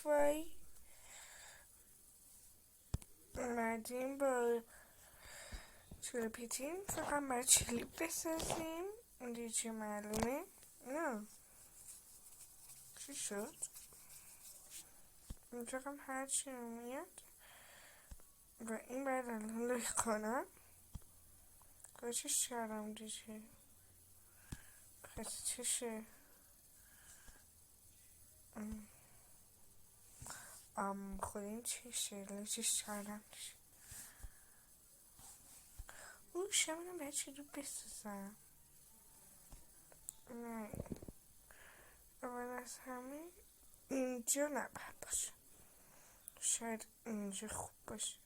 وای اومدیم با چلپیتیم فقط باید چلیپ بسازیم. اون چه معلومه؟ نه چی شد؟ اینجا هم هرچی میاد و این باید الان لای کنم کارچش کردم دیگه خیلی چشه خودیم چشه لایچش کردم دیگه شبنم باید چلیپ بسازم. نه اول از همه اینجا نباید باشه، شاید اینجا خوب باشه.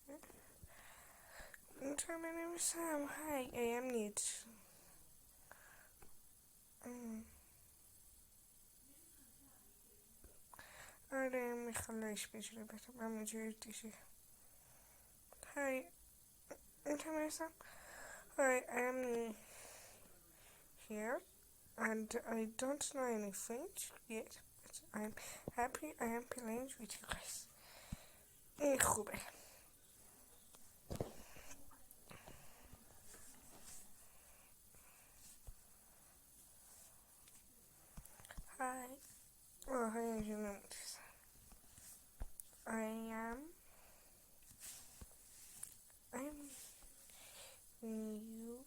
اینجا بنویسم Hi I am need. آره میخوالش بجوره بهتم همینجوری دیگه. Hi اینجا بنویسم Hi I am new here and I don't know any French yet but I'm happy I am playing with you guys. این خوبه. Hi اینجا نمیدیسم I'm new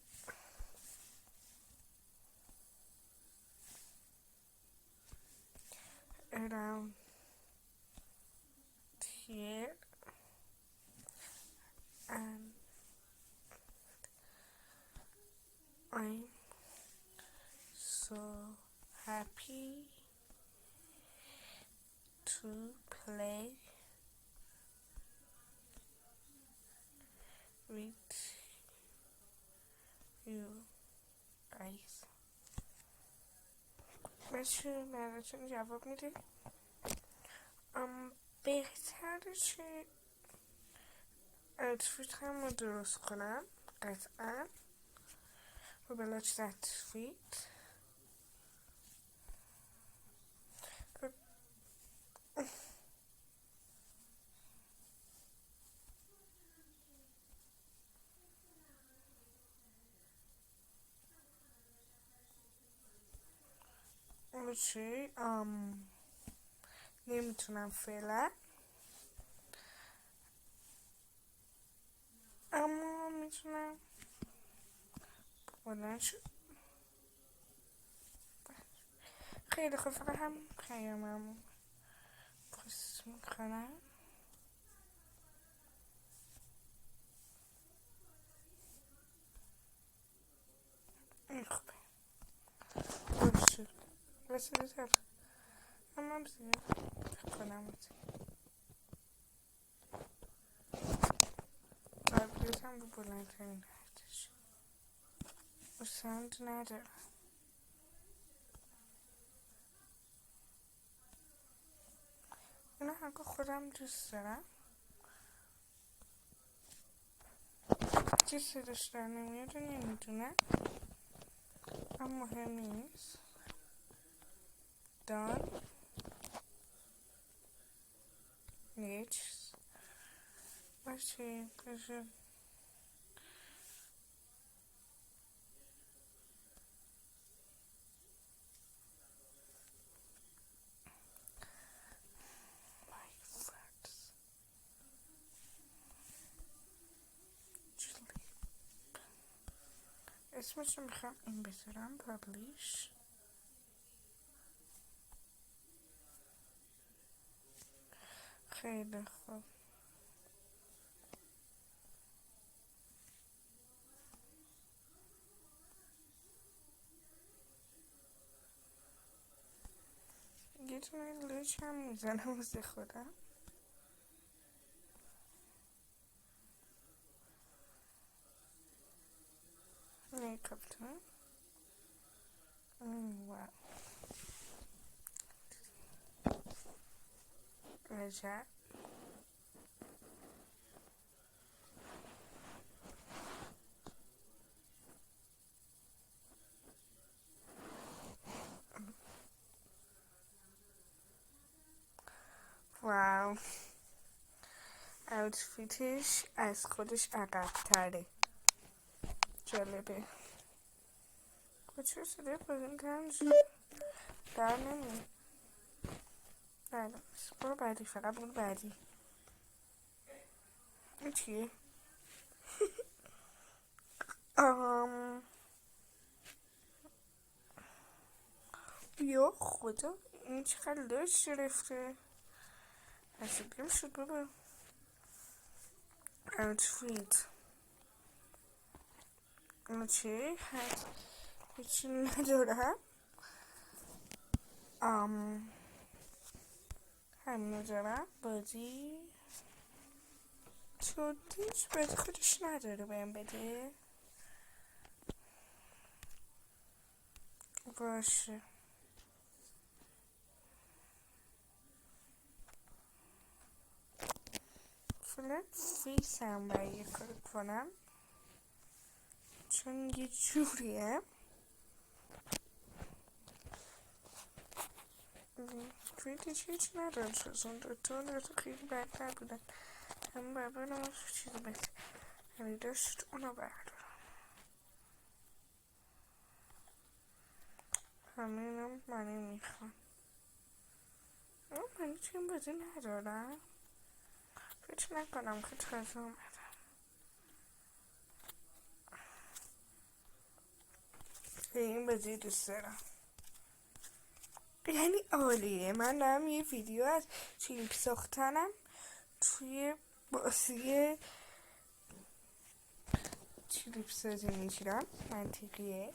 around here and I'm so happy to play with you guys. بچه براتون جواب میده. بهتره اوتفیت هم رو درست کنم قطعا و بلاش اوتفیت چی نمیتونم فعلا اما میتونم بلند شد. خیلی خوب فقط هم خیامم پست میکنم. این خوبه باشه وسیله تر اما بزید کنم قبلیت هم رو بلندترین حدش و ساند ندارم. اینو حقا خودم دوست دارم چه صداش در نمیاد و نمیدونم اما مهم نیست. دان نیچ باشه باشه اسمش رو میخوام این بذارم پابلیش. خیلی خوب یه تونه لوچ هم میزنم واسه خودم. کاپتون واو عجب واو، اوتفیتش از خودش عقب تره. جالبه. چرا صدای بازی کردن در نمی بله برو بعدی، فقط برو بعدی. این چیه؟ یا خدا این چقدر لش گرفته. عصبیم شد بابا. اوتفیت چی؟ هیچی ندارم. همینو دارم. بازی چودیش باید خودش نداره بهم بده. باشه فعلا فیسم باید یه کار کنم چون یه جوریه. توییتش هیچ ندارم جز اون دوتا خیلی بد نبودن. همون بربرم از چیزی بهت همی داشت اونو بردارم. همینم منی میخوام. من چی این بازی ندارم. فکر نکنم که تازه اومدم. این بازی دوست دارم. یعنی عالیه. من دارم یه ویدیو از کلیپ ساختنم توی بازی کلیپ سازی میگیرم. منطقیه.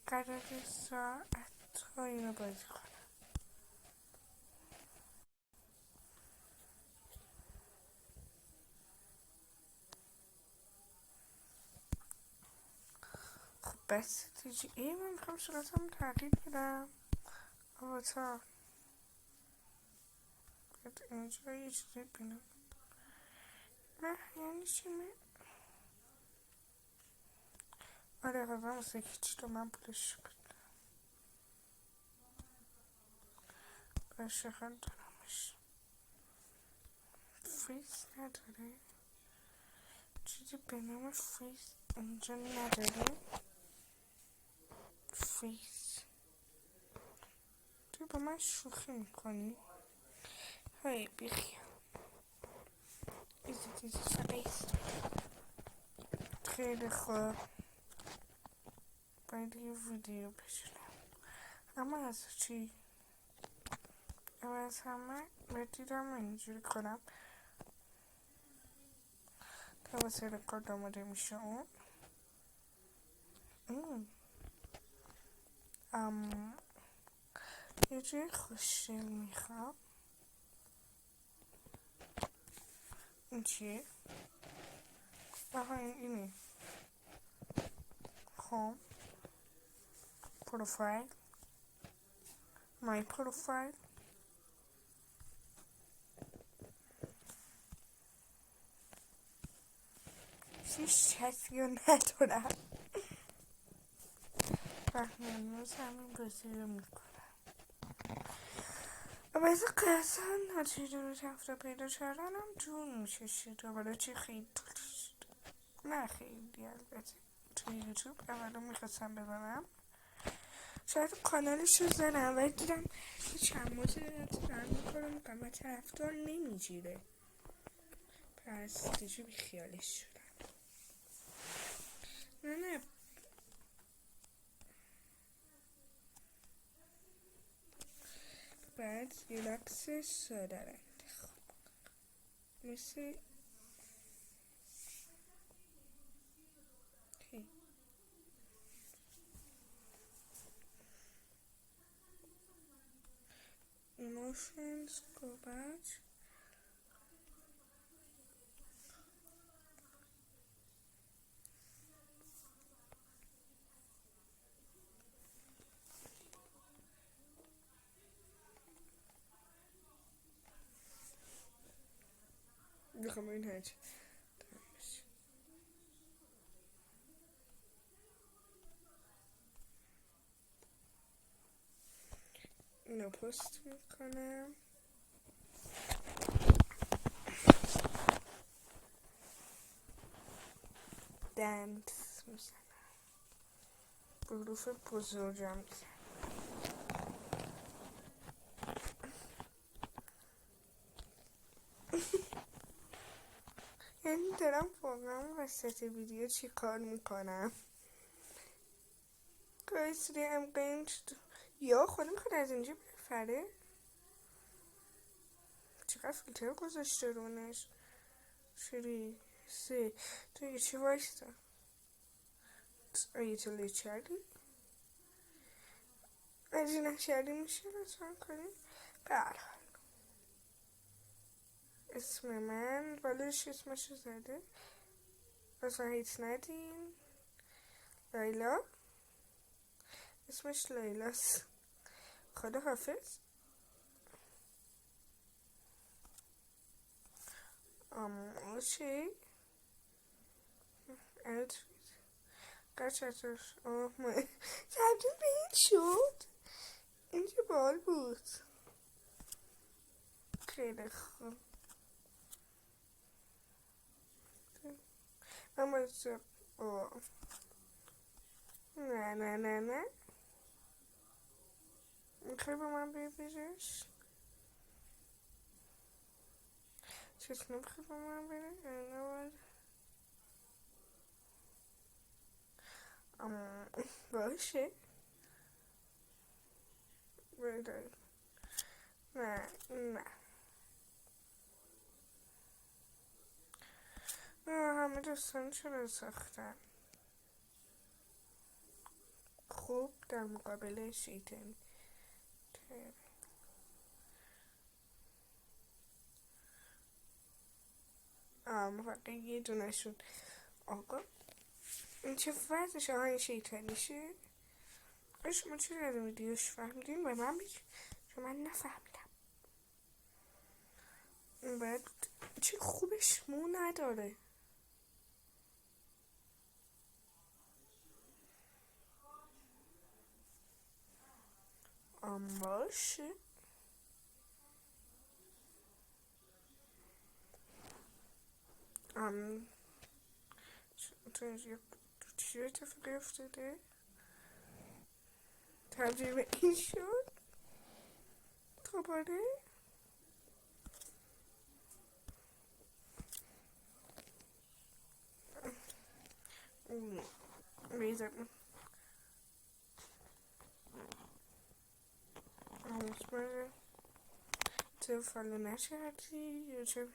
قرار ساعت ها اینو بازی کنم. خب بس تیجی من میخوام صورتم تغییر بدم. آواتار اینجا یه چیزی بینم. نه یعنی چی آره قبلا واسه هیچی تو من پولش شکر باشه خیلی دارمش. فریز نداره. چیزی به نام فریز اینجا نداره. فریز تو با من شوخی میکنی؟ های بیخیال. ایزی سقیز. خیلی خوب باید یه ویدیو بشنم. اما از چی؟ اما از همه دیدم اینجوری کنم تا واسه رکورد آماده میشه اون یه جای خوشگل میخوام. این چیه؟ آها اینه. خب پروفایل مای پروفایل هیچ چیزی رو ندارم. امروز همین بازی رو میکنم. اما از قصد نتیجه رو تفته پیدا کردنم طول میکشید. دوباره چی خیلی طول کشید. نه خیلی البته توی یوتیوب اولا میخواستم بزنم شاید کانالش رو زنم ولی دیدم چند مدت رن میکنم قیمت رفتار نمیگیره پس دیگه بی خیالش شدم. نه بعد ریلکس ساده رو انتخاب مثل emotions go back. بخوام این هرچی اینو پست میکنم. دنس میزنم، حروف بزرگم میزنم. یعنی دارم واقعا وسط ویدیو چی کار میکنم. Guys, today I'm going to یا خودم میخواد از اینجا بفره. چقدر فیلتر گذاشته رونش. 3 2 تو چی وایستا؟ آیه تو لیچالی از این نشری میشه لطفا کنیم. برحال اسم من بالش اسمشو زده، لطفا هیچ ندین. لیلا اسمش لیلاست. خدا حافظ. اوکی outfit قچتش تبدیل به این شد. این چه بال بود. خیلی خوب. من باید نه نه نه نه میخوای با من ببیرش؟ چیز نمیخوای با من بره؟ باشه بره. نه نه همه دوستان چرا ساختن خوب در مقابل شیطان. فقط یه دونه شد. آقا این چه وضعش های شیطانیشه؟ شما چرا از ویدیوش فهمیدین؟ به من بگید چون من نفهمیدم. باید چه خوبش مو نداره. باشه تو اینجا چی اتفاقی افتاده؟ تبدیل به این شد دوباره. بیزم مطمئنه تو فالو نشدی یا چه؟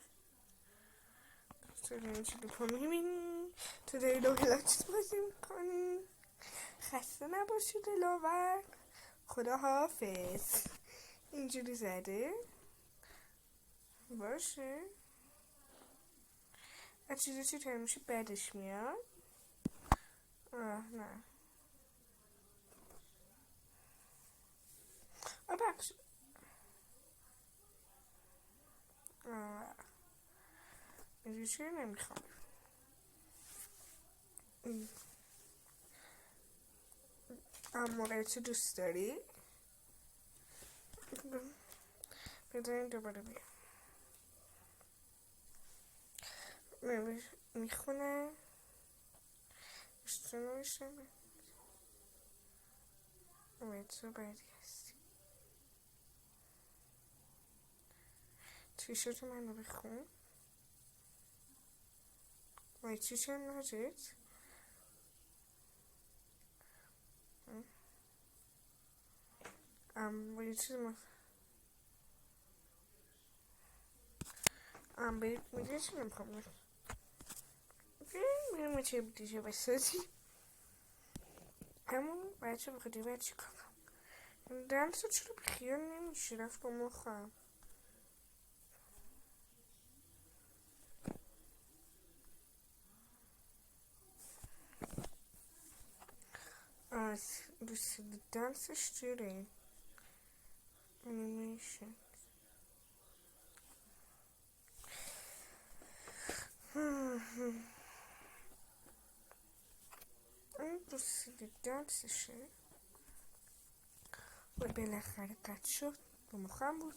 تو داری چی دوپا میبینی؟ تو داری دوهلات بازی میکنی؟ خسته نباشی دلاور. خدا حافظ. اینجوری زده باشه. از چیزی چی تر میشه بدش میاد. نه بخش اینجوری چی نمیخوام. موقعی چی دوست داری؟ بذاریم دوباره بیم میخونه اشتون نوشتم تو بعدی هستی. تیشرت من رو بخون. چی چه ماجد؟ با یه چیز میگه چی نمیخوام میرم چه دیجه بسازی. همون بچه بخوادی باید چی کنم. دنسو چرا بخیال نمیشه رفت با مخم. دوست دنسش چیره انیمیشن. این دوست دنسشه و بالاخره قطع شد. به مخم بود.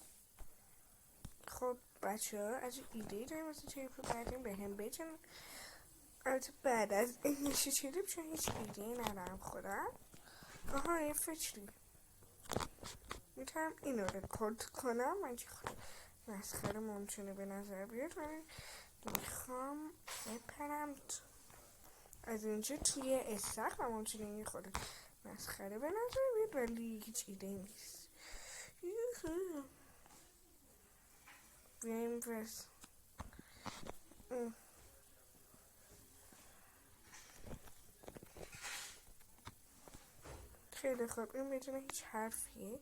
خب بچه ها از ایده داریم واسه چریپ رو بعدیم به هم بگن. البته بعد از این میشه چریپ چون هیچ ایده ندارم خودم. آها یه فکری میتونم اینو رکورد کنم. من چه مسخره ممکنه به نظر بیاد ولی میخوام بپرم از اینجا توی استخر و ممکنه این خود مسخره به نظر بیاد ولی هیچ ایده نیست. بیایم بس خیلی خوب این بدون هیچ حرفیه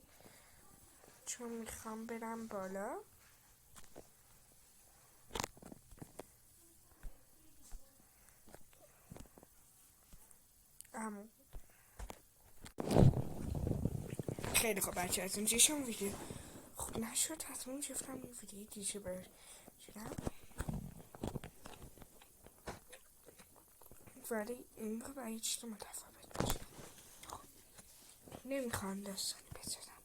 چون میخوام برم بالا. خیلی خوب بچه از اینجا شما ویدیو خوب نشد تصمیم گرفتم یه ویدیو دیگه بشیدم ولی این رو برای چیز متفاوت باشه. نمیخوام داستانی بذارم.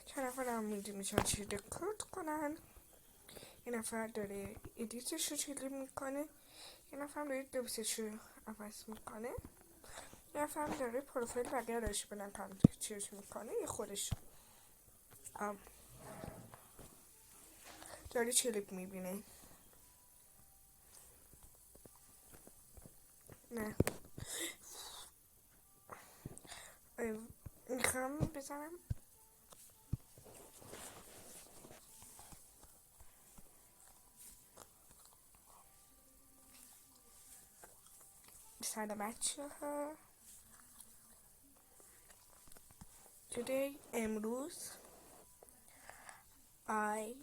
چند نفر هم میدونی چند چی رکورد کنن. یه نفر داره ادیتش رو چلی میکنه. یه نفر داره لبسش رو عوض میکنه. یه نفر داره پروفایل بقیه داشت بلند چیز میکنه. یه خودش داره چلیپ میبینه. نه میخوام بزنم سلام بچه ها. today امروز I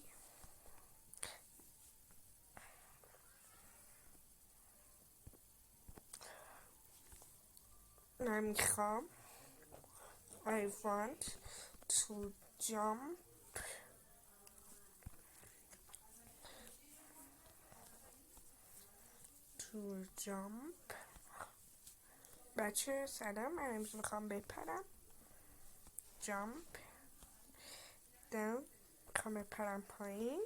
want to jump بچه سلام. من امروز میخوام بپرم jump down. میخوام بپرم پایین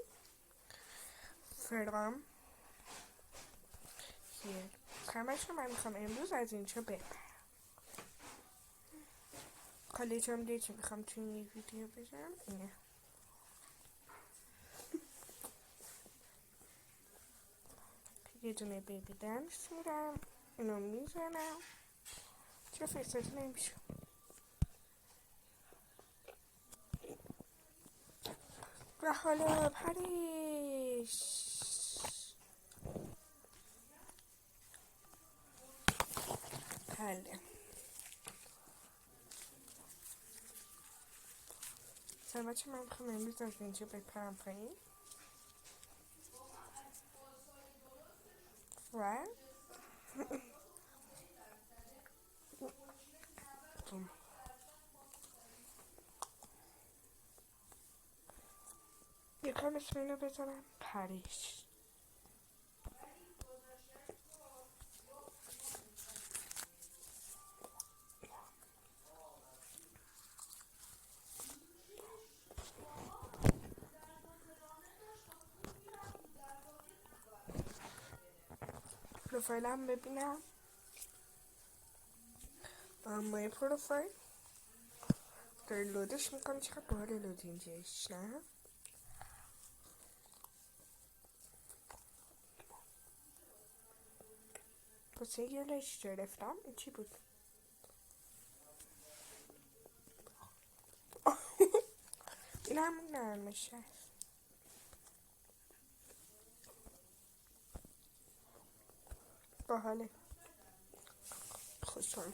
from here. بچه من میخوام امروز از اینجا بپرم. کالیجم دیگه چی میخوام توی این ویدیو بگم اینه. یه دونه بیبی دنس میرم اینو میزنم. چه فرصتی نمیشه. و حالا پریش بله سر بچه من میخوام امروز از اینجا بپرم پایین و یکم اسم اینو بزنم پریش. پروفایلم ببینم. مای پروفایل داره لودش میکنم. چقدر باحال لود اینجاش نه؟ واسه یه لش گرفتم. این چی بود؟ این همون نرمش هست. باحاله. خوشم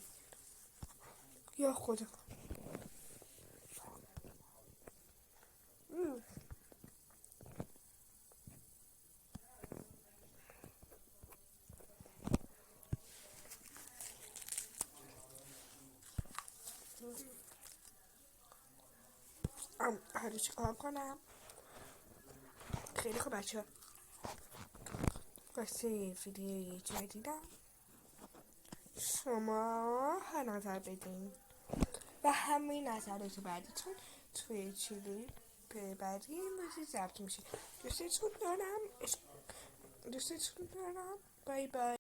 یا خدا. حالا چی کار کنم؟ خیلی خوب بچه ها واسه ویدیوی جدیدم شما هر نظر بدین و همه نظرات بعدیتون توی کلیپ بعدی این بازی ضبط میشه. دوستتون دارم. بای بای.